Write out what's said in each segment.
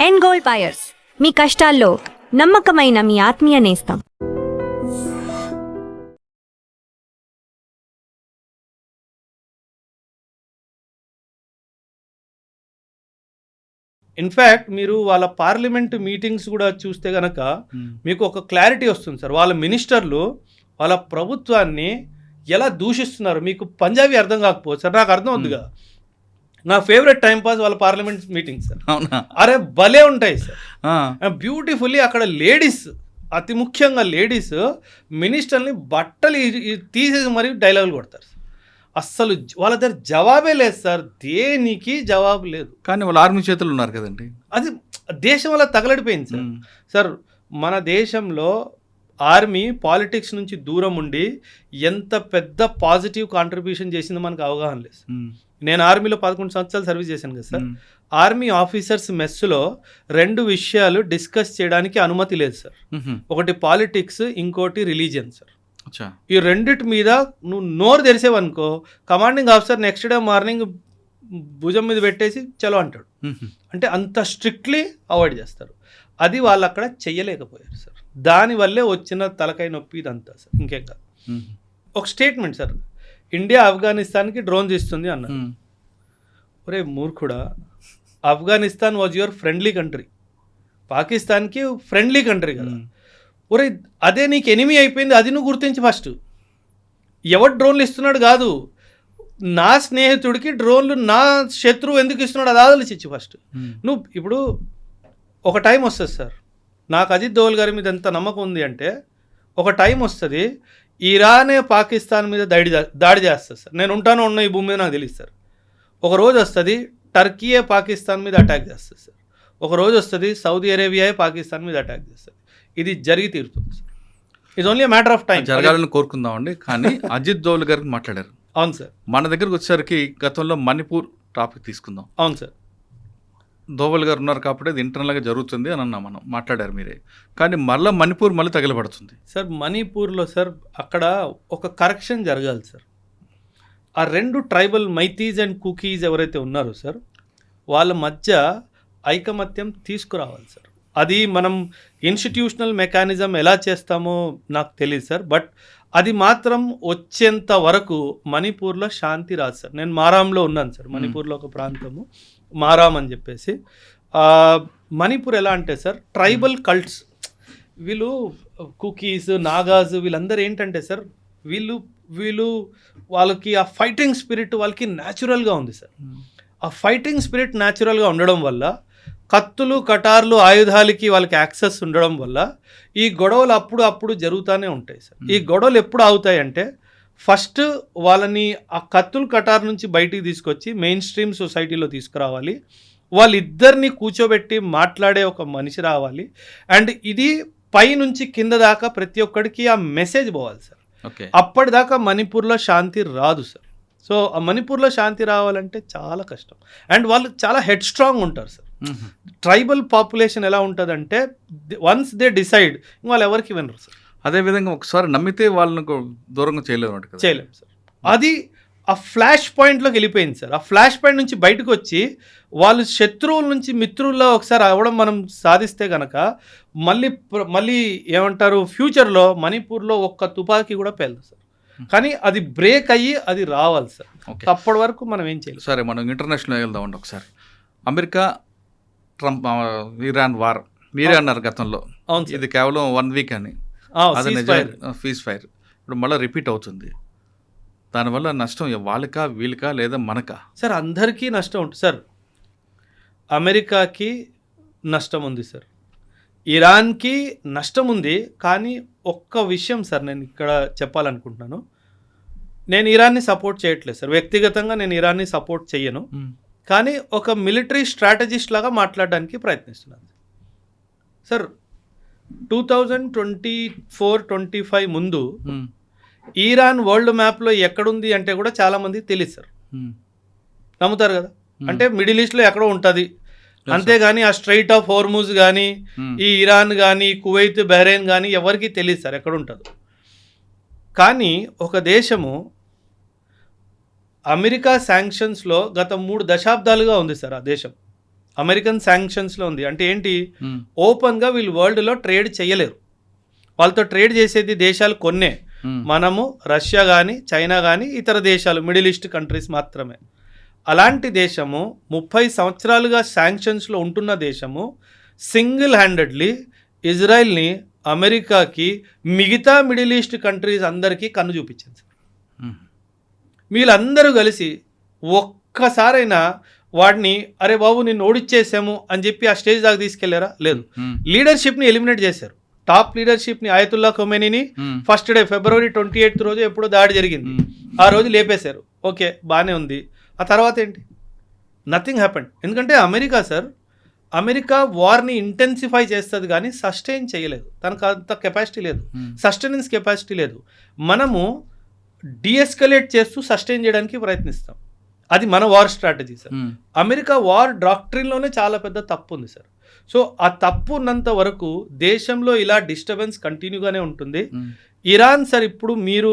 And gold buyers, మీ కష్టాల్లో నమ్మకమైన మీ ఆత్మీయ నేస్తం. ఇన్ఫ్యాక్ట్ మీరు వాళ్ళ పార్లమెంట్ మీటింగ్స్ కూడా చూస్తే కనుక మీకు ఒక క్లారిటీ వస్తుంది సార్. వాళ్ళ మినిస్టర్లు వాళ్ళ ప్రభుత్వాన్ని ఎలా దూషిస్తున్నారు. మీకు పంజాబీ అర్థం కాకపోవచ్చు సార్, నాకు అర్థం అవుతుందిగా. నా ఫేవరెట్ టైం పాస్ వాళ్ళ పార్లమెంట్ మీటింగ్ సార్. అరే భలే ఉంటాయి సార్, బ్యూటిఫుల్లీ. అక్కడ లేడీస్, అతి ముఖ్యంగా లేడీస్ మినిస్టర్ని బట్టలు తీసేసి మరీ డైలాగులు కొడతారు సార్. అస్సలు వాళ్ళ దగ్గర జవాబే లేదు సార్, దేనికి జవాబు లేదు. కానీ వాళ్ళు ఆర్మీ చేతులు ఉన్నారు కదండి. అది దేశం వల్ల తగలడిపోయింది సార్. సార్ మన దేశంలో ఆర్మీ పాలిటిక్స్ నుంచి దూరం ఉండి ఎంత పెద్ద పాజిటివ్ కాంట్రిబ్యూషన్ చేసిందో మనకు అవగాహన లేదు. నేను ఆర్మీలో 11 సంవత్సరాలు సర్వీస్ చేశాను కదా సార్. ఆర్మీ ఆఫీసర్స్ మెస్సులో 2 విషయాలు డిస్కస్ చేయడానికి అనుమతి లేదు సార్. ఒకటి పాలిటిక్స్, ఇంకోటి రిలీజియన్ సార్. ఈ రెండిటి మీద నువ్వు నోరు తెరిసేవనుకో, commanding officer next day morning భుజం మీద పెట్టేసి చలో అంటాడు. అంటే అంత స్ట్రిక్ట్లీ అవాయిడ్ చేస్తారు. అది వాళ్ళు అక్కడ చెయ్యలేకపోయారు సార్. దానివల్లే వచ్చిన తలకాయ నొప్పి ఇదంతా సార్, ఇంకేం కాదు. ఒక స్టేట్మెంట్ సార్, ఇండియా ఆఫ్ఘనిస్తాన్కి డ్రోన్స్ ఇస్తుంది అన్నారు. ఒరే మూర్ఖుడా, Afghanistan was your friendly country, పాకిస్తాన్కి ఫ్రెండ్లీ కంట్రీ కదా. ఒరే అదే నీకు ఎనిమీ అయిపోయింది, అది నువ్వు గుర్తించి ఫస్ట్. ఎవరు డ్రోన్లు ఇస్తున్నాడు కాదు, నా స్నేహితుడికి డ్రోన్లు నా శత్రువు ఎందుకు ఇస్తున్నాడు అది ఆలోచించి ఫస్ట్. నువ్వు ఇప్పుడు ఒక టైం వస్తుంది సార్, నాకు అజిత్ దోవల్ గారి మీద ఎంత నమ్మకం ఉంది అంటే, ఒక టైం వస్తుంది ఇరానే పాకిస్తాన్ మీద దాడి చేస్తుంది సార్. నేను ఉంటానో ఉన్న ఈ భూమి మీద నాకు తెలియదు సార్. ఒక రోజు వస్తుంది టర్కీయే పాకిస్తాన్ మీద అటాక్ చేస్తుంది సార్. ఒక రోజు వస్తుంది సౌదీ అరేబియాయే పాకిస్తాన్ మీద అటాక్ చేస్తుంది. ఇది జరిగి తీరుతుంది sir. It's only matter of time. జరగాలని కోరుకుందామండి. కానీ అజిత్ దోవల్ గారికి మాట్లాడారు. అవును సార్. మన దగ్గరకు వచ్చేసరికి గతంలో మణిపూర్ టాపిక్ తీసుకుందాం. అవును సార్. దోవల్ గారు ఉన్నారు కాబట్టి అది ఇంటర్నల్గా జరుగుతుంది అని అన్నా, మనం మాట్లాడారు మీరే. కానీ మళ్ళీ మణిపూర్ మళ్ళీ తగలబడుతుంది సార్. మణిపూర్లో సార్ అక్కడ ఒక కరెక్షన్ జరగాలి సార్. ఆ 2 ట్రైబల్ మైతీస్ అండ్ కుకీస్ ఎవరైతే ఉన్నారో సార్, వాళ్ళ మధ్య ఐకమత్యం తీసుకురావాలి సార్. అది మనం ఇన్స్టిట్యూషనల్ మెకానిజం ఎలా చేస్తామో నాకు తెలియదు సార్, బట్ అది మాత్రం వచ్చేంత వరకు మణిపూర్లో శాంతి రాదు సార్. నేను మారాంలో ఉన్నాను సార్, మణిపూర్లో ఒక ప్రాంతము మారాం అని చెప్పేసి. మణిపూర్ ఎలా అంటే సార్, ట్రైబల్ కల్ట్స్, వీళ్ళు కుకీస్, నాగాస్, వీళ్ళందరూ ఏంటంటే సార్, వీళ్ళు వాళ్ళకి ఆ ఫైటింగ్ స్పిరిట్ వాళ్ళకి న్యాచురల్గా ఉంది సార్. ఆ ఫైటింగ్ స్పిరిట్ న్యాచురల్గా ఉండడం వల్ల, కత్తులు కటార్లు ఆయుధాలకి వాళ్ళకి యాక్సెస్ ఉండడం వల్ల ఈ గొడవలు అప్పుడు జరుగుతూనే ఉంటాయి సార్. ఈ గొడవలు ఎప్పుడు అవుతాయి అంటే, ఫస్ట్ వాళ్ళని ఆ కత్తులు కటార్ నుంచి బయటికి తీసుకొచ్చి మెయిన్ స్ట్రీమ్ సొసైటీలో తీసుకురావాలి. వాళ్ళిద్దరిని కూర్చోబెట్టి మాట్లాడే ఒక మనిషి రావాలి. అండ్ ఇది పై నుంచి కింద దాకా ప్రతి ఒక్కడికి ఆ మెసేజ్ పోవాలి సార్. అప్పటిదాకా మణిపూర్లో శాంతి రాదు సార్. సో ఆ మణిపూర్లో శాంతి రావాలంటే చాలా కష్టం. అండ్ వాళ్ళు చాలా హెడ్ స్ట్రాంగ్ ఉంటారు సార్. ట్రైబల్ పాపులేషన్ ఎలా ఉంటుందంటే, వన్స్ దే డిసైడ్ వాళ్ళు ఎవరికి వినరు సార్. అదేవిధంగా ఒకసారి నమ్మితే వాళ్ళని దూరంగా చేయలేము సార్. అది ఆ ఫ్లాష్ పాయింట్లోకి వెళ్ళిపోయింది సార్. ఆ ఫ్లాష్ పాయింట్ నుంచి బయటకు వచ్చి వాళ్ళు శత్రువుల నుంచి మిత్రుల్లో ఒకసారి అవ్వడం మనం సాధిస్తే కనుక మళ్ళీ ఏమంటారు, ఫ్యూచర్లో మణిపూర్లో ఒక్క తుపాకీ కూడా పేలదు సార్. కానీ అది బ్రేక్ అయ్యి అది రావాలి సార్. అప్పటి వరకు మనం ఏం చేయాలి. సరే, మనం ఇంటర్నేషనల్ వెళ్దామండి ఒకసారి. అమెరికా ట్రంప్ ఇరాన్ వార్ మీరే అన్నారు గతంలో. ఇది కేవలం 1 వీక్ అని, ఫీజ్ ఫైర్. ఇప్పుడు మళ్ళీ రిపీట్ అవుతుంది. దానివల్ల నష్టం వాళ్ళకా వీళ్ళకా లేదా మనకా? సార్ అందరికీ నష్టం ఉంటుంది సార్. అమెరికాకి నష్టం ఉంది సార్, ఇరాన్కి నష్టం ఉంది. కానీ ఒక్క విషయం సార్ నేను ఇక్కడ చెప్పాలనుకుంటున్నాను. నేను ఇరాన్ని సపోర్ట్ చేయట్లేదు సార్, వ్యక్తిగతంగా నేను ఇరాన్ని సపోర్ట్ చేయను. కానీ ఒక మిలిటరీ స్ట్రాటజిస్ట్ లాగా మాట్లాడడానికి ప్రయత్నిస్తున్నాను సార్. 2024-25 ముందు ఇరాన్ వరల్డ్ మ్యాప్లో ఎక్కడుంది అంటే కూడా చాలామందికి తెలియదు సార్. నమ్ముతారు కదా, అంటే మిడిల్ ఈస్ట్లో ఎక్కడో ఉంటుంది. అంతేగాని ఆ స్ట్రైట్ ఆఫ్ హోర్ముజ్ కానీ, ఈ ఇరాన్ కానీ, కువైత్, బహ్రెయిన్ కానీ ఎవరికి తెలియదు సార్ ఎక్కడ ఉంటుందో. కానీ ఒక దేశము అమెరికా శాంక్షన్స్లో గత 3 దశాబ్దాలుగా ఉంది సార్. ఆ దేశం అమెరికన్ శాంక్షన్స్లో ఉంది. అంటే ఏంటి, ఓపెన్గా వీళ్ళు వరల్డ్లో ట్రేడ్ చేయలేరు. వాళ్ళతో ట్రేడ్ చేసేది దేశాలు కొన్నే, మనము రష్యా కానీ చైనా కానీ ఇతర దేశాలు మిడిల్ ఈస్ట్ కంట్రీస్ మాత్రమే. అలాంటి దేశము 30 సంవత్సరాలుగా శాంక్షన్స్లో ఉంటున్న దేశము సింగిల్ హ్యాండెడ్లీ ఇజ్రాయెల్ని అమెరికాకి మిగతా మిడిల్ ఈస్ట్ కంట్రీస్ అందరికీ కన్ను చూపించింది. వీళ్ళందరూ కలిసి ఒక్కసారైనా వాడిని అరే బాబు నిన్ను ఓడిచ్చేసాము అని చెప్పి ఆ స్టేజ్ దాకా తీసుకెళ్లారా? లేదు. లీడర్షిప్ని ఎలిమినేట్ చేశారు. టాప్ లీడర్షిప్ని ఆయతుల్లా ఖొమైనీని ఫస్ట్ డే February 28 రోజు ఎప్పుడో దాడి జరిగింది, ఆ రోజు లేపేశారు. ఓకే, బాగానే ఉంది. ఆ తర్వాత ఏంటి? Nothing happened. ఎందుకంటే అమెరికా వార్ని ఇంటెన్సిఫై చేస్తుంది కానీ సస్టైన్ చేయలేదు. తనకు అంత కెపాసిటీ లేదు, సస్టైనెన్స్ కెపాసిటీ లేదు. మనము డీఎస్కలేట్ చేస్తూ సస్టైన్ చేయడానికి ప్రయత్నిస్తాం. అది మన war strategy sir. America war డాక్ట్రిన్లోనే చాలా పెద్ద తప్పు ఉంది సార్. సో ఆ తప్పు ఉన్నంత వరకు దేశంలో ఇలా డిస్టర్బెన్స్ కంటిన్యూగానే ఉంటుంది. ఇరాన్ సార్ ఇప్పుడు మీరు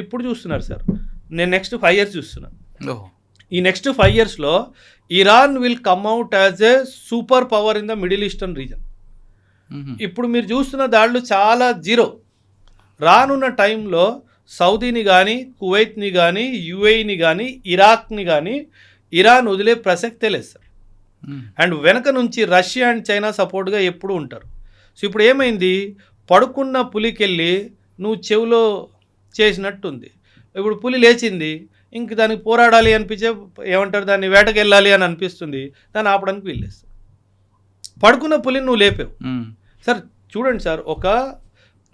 ఇప్పుడు చూస్తున్నారు సార్, నేను నెక్స్ట్ 5 years చూస్తున్నాను. ఈ నెక్స్ట్ 5 yearsలో Iran will come out as a superpower in the middle eastern region. ఇప్పుడు మీరు చూస్తున్న దాడులు చాలా జీరో. రానున్న టైంలో సౌదీని కానీ, కువైత్ని కానీ, యుఏఈని కానీ, ఇరాక్ని కానీ ఇరాన్ వదిలే ప్రసక్తే లేదు సార్. అండ్ వెనక నుంచి రష్యా అండ్ చైనా సపోర్ట్గా ఎప్పుడూ ఉంటారు. సో ఇప్పుడు ఏమైంది, పడుకున్న పులికెళ్ళి నువ్వు చెవిలో చేసినట్టుంది. ఇప్పుడు పులి లేచింది, ఇంక దానికి పోరాడాలి అనిపించే, ఏమంటారు దాన్ని, వేటకెళ్ళాలి అని అనిపిస్తుంది, దాన్ని ఆపడానికి వీల్లేదు. పడుకున్న పులిని నువ్వు లేపావు సార్. చూడండి సార్, ఒక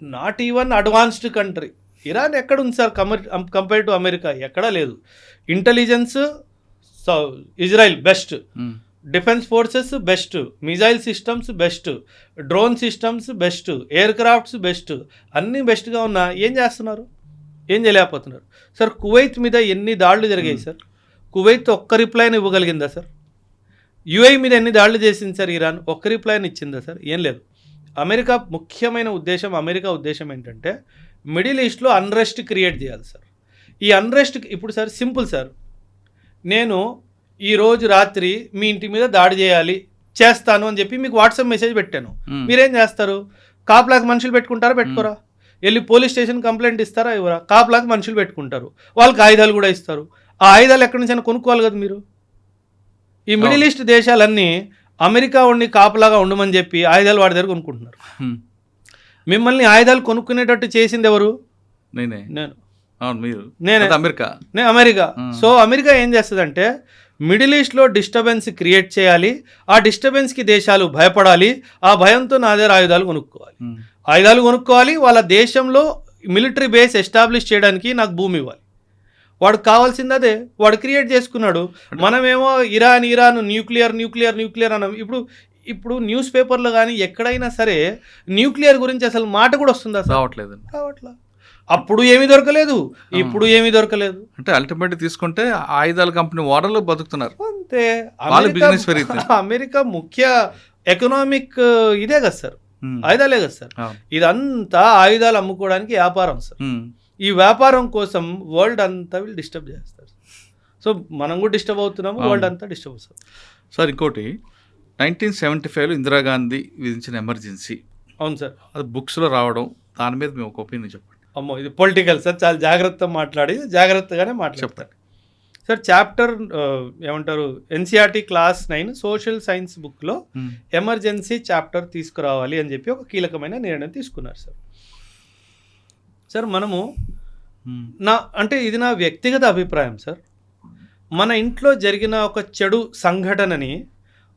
not even advanced country Iran ఎక్కడుంది సార్ కంపేర్ టు అమెరికా? ఎక్కడా లేదు. Intelligence Israel best, defence forces best, missile systems best, drone systems best, air crafts best, అన్నీ బెస్ట్గా ఉన్నా ఏం చేస్తున్నారు? ఏం చేయలేకపోతున్నారు సార్. కువైత్ మీద ఎన్ని దాడులు జరిగాయి సార్? కువైత్ ఒక్క రిప్లైని ఇవ్వగలిగిందా సార్? యుఏఈ మీద ఎన్ని దాడులు చేసింది సార్ ఇరాన్? ఒక్క రిప్లైని ఇచ్చిందా సార్? ఏం లేదు. అమెరికా అమెరికా ఉద్దేశం ఏంటంటే మిడిల్ ఈస్ట్లో అన్రెస్ట్ క్రియేట్ చేయాలి సార్. ఈ అన్రెస్ట్ ఇప్పుడు సార్ సింపుల్ సార్, నేను ఈరోజు రాత్రి మీ ఇంటి మీద దాడి చేస్తాను అని చెప్పి మీకు వాట్సాప్ మెసేజ్ పెట్టాను. మీరేం చేస్తారు? కాపలాకి మనుషులు పెట్టుకుంటారా? పెట్టుకోరా? వెళ్ళి పోలీస్ స్టేషన్ కంప్లైంట్ ఇస్తారా? ఇవ్వరా? కాపలాకి మనుషులు పెట్టుకుంటారు, వాళ్ళకి ఆయుధాలు కూడా ఇస్తారు. ఆ ఆయుధాలు ఎక్కడి నుంచి అయినా కొనుక్కోవాలి కదా మీరు. ఈ మిడిల్ ఈస్ట్ దేశాలన్నీ అమెరికా ఉండి కాపలాగా ఉండమని చెప్పి ఆయుధాలు వాడి దగ్గర కొనుక్కుంటున్నారు. మిమ్మల్ని ఆయుధాలు కొనుక్కునేటట్టు చేసింది ఎవరు? నేను అమెరికా. సో అమెరికా ఏం చేస్తుందంటే మిడిల్ ఈస్ట్లో డిస్టర్బెన్స్ క్రియేట్ చేయాలి, ఆ డిస్టర్బెన్స్కి దేశాలు భయపడాలి, ఆ భయంతో నా దగ్గర ఆయుధాలు కొనుక్కోవాలి, వాళ్ళ దేశంలో మిలిటరీ బేస్ ఎస్టాబ్లిష్ చేయడానికి నాకు భూమి ఇవ్వాలి. వాడు కావాల్సింది అదే, వాడు క్రియేట్ చేసుకున్నాడు. మనమేమో ఇరాన్ న్యూక్లియర్ అన్నాం. ఇప్పుడు న్యూస్ పేపర్లో కానీ ఎక్కడైనా సరే న్యూక్లియర్ గురించి అసలు మాట కూడా వస్తుందా? రావట్లా. అప్పుడు ఏమీ దొరకలేదు, ఇప్పుడు ఏమీ దొరకలేదు. అంటే అల్టిమేట్ తీసుకుంటే ఆయుధాల కంపెనీ ఓనర్లు బతుకుతున్నారు అంతే. బిజినెస్ పెరిగింది. అమెరికా ముఖ్య ఎకనామిక్ ఇదే కదా సార్, ఆయుధాలే కదా సార్. ఇదంతా ఆయుధాలు అమ్ముకోవడానికి వ్యాపారం సార్. ఈ వ్యాపారం కోసం వరల్డ్ అంతా వీళ్ళు డిస్టర్బ్ చేస్తారు. సో మనం కూడా డిస్టర్బ్ అవుతున్నాము, వరల్డ్ అంతా డిస్టర్బ్ అవుతుంది సార్. ఇంకోటి 1975లో ఇందిరాగాంధీ విధించిన ఎమర్జెన్సీ. అవును సార్, అది బుక్స్లో రావడం, దాని మీద మేము ఒక ఒపీనియన్ చెప్పండి. అమ్మో, ఇది పొలిటికల్ సార్, చాలా జాగ్రత్తగానే మాట్లాడతారు సార్. చాప్టర్ ఏమంటారు, ఎన్సీఆర్టీ క్లాస్ 9 సోషల్ సైన్స్ బుక్లో ఎమర్జెన్సీ చాప్టర్ తీసుకురావాలి అని చెప్పి ఒక కీలకమైన నిర్ణయం తీసుకున్నారు సార్. మనము ఇది నా వ్యక్తిగత అభిప్రాయం సార్. మన ఇంట్లో జరిగిన ఒక చెడు సంఘటనని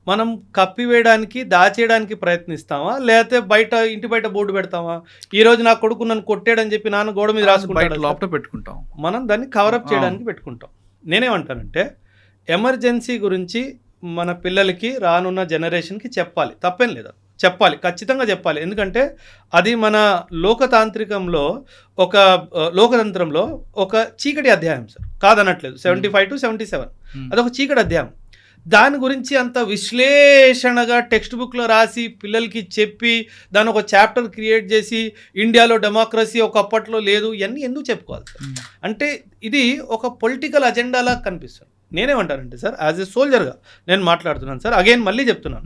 మనం కప్పివేయడానికి, దాచేయడానికి ప్రయత్నిస్తామా, లేకపోతే ఇంటి బయట బోర్డు పెడతామా? ఈ రోజు నా కొడుకు నన్ను కొట్టాడని చెప్పి నాన్న గోడ మీద పెట్టుకుంటాం. మనం దాన్ని కవరప్ చేయడానికి పెట్టుకుంటాం. నేనేమంటానంటే ఎమర్జెన్సీ గురించి మన పిల్లలకి, రానున్న జనరేషన్కి చెప్పాలి, తప్పేం లేదా, చెప్పాలి, ఖచ్చితంగా చెప్పాలి. ఎందుకంటే అది మన లోకతంత్రంలో ఒక చీకటి అధ్యాయం సార్, కాదనట్లేదు. 75 to 77 అదొక చీకటి అధ్యాయం. దాని గురించి అంత విశ్లేషణగా టెక్స్ట్ బుక్లో రాసి పిల్లలకి చెప్పి దాని ఒక చాప్టర్ క్రియేట్ చేసి ఇండియాలో డెమోక్రసీ ఒకప్పట్లో లేదు, ఇవన్నీ ఎందుకు చెప్పుకోవాలి సార్? అంటే ఇది ఒక పొలిటికల్ అజెండాలా కనిపిస్తుంది. నేనేమంటానంటే సార్, యాజ్ ఎ సోల్జర్గా నేను మాట్లాడుతున్నాను సార్. అగైన్ మళ్ళీ చెప్తున్నాను,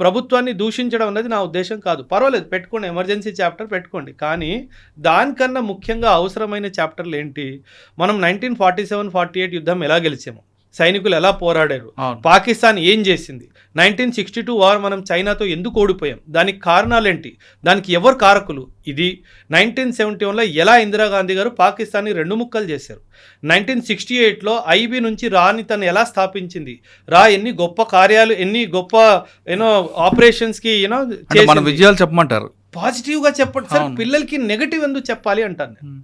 ప్రభుత్వాన్ని దూషించడం అనేది నా ఉద్దేశం కాదు. పర్వాలేదు, పెట్టుకోండి, ఎమర్జెన్సీ చాప్టర్ పెట్టుకోండి. కానీ దానికన్నా ముఖ్యంగా అవసరమైన చాప్టర్లు ఏంటి? మనం 1947-48 యుద్ధం ఎలా గెలిచాము, సైనికులు ఎలా పోరాడారు, పాకిస్తాన్ ఏం చేసింది, 1962 వార్ మనం చైనాతో ఎందుకు ఓడిపోయాం, దానికి కారణాలేంటి, దానికి ఎవరు కారకులు, ఇది 1971లో ఎలా ఇందిరాగాంధీ గారు పాకిస్తాన్ని 2 ముక్కలు చేశారు, 1968లో ఐబీ నుంచి రాని తను ఎలా స్థాపించింది, రా ఎన్ని గొప్ప కార్యాలు, ఎన్ని గొప్ప ఆపరేషన్స్కి మన విజయాలు చెప్పమంటారు. పాజిటివ్గా చెప్పండి సార్, పిల్లలకి నెగటివ్ ఎందుకు చెప్పాలి అంటాను నేను.